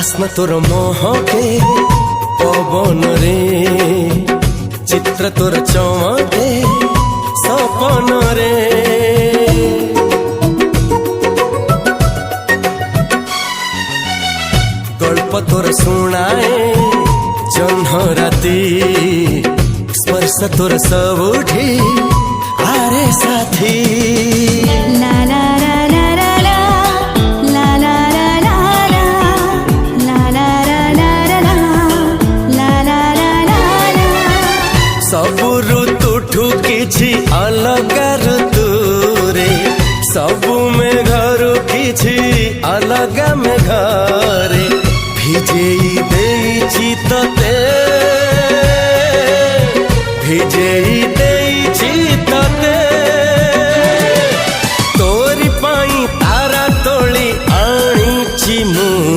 बास्ना तोर महके पवन रे चित्र तोर चमके सपन रे गल्प तोर सुनाए जह्न राति स्पर्श तोर सबुठी आरे साथी ला ला ला ला ला ला ला ला ला ला ला ला ला ला ला सबु ऋतुठु किछि अलग ऋतु रे सबु मेघरु किछि अलग मेघ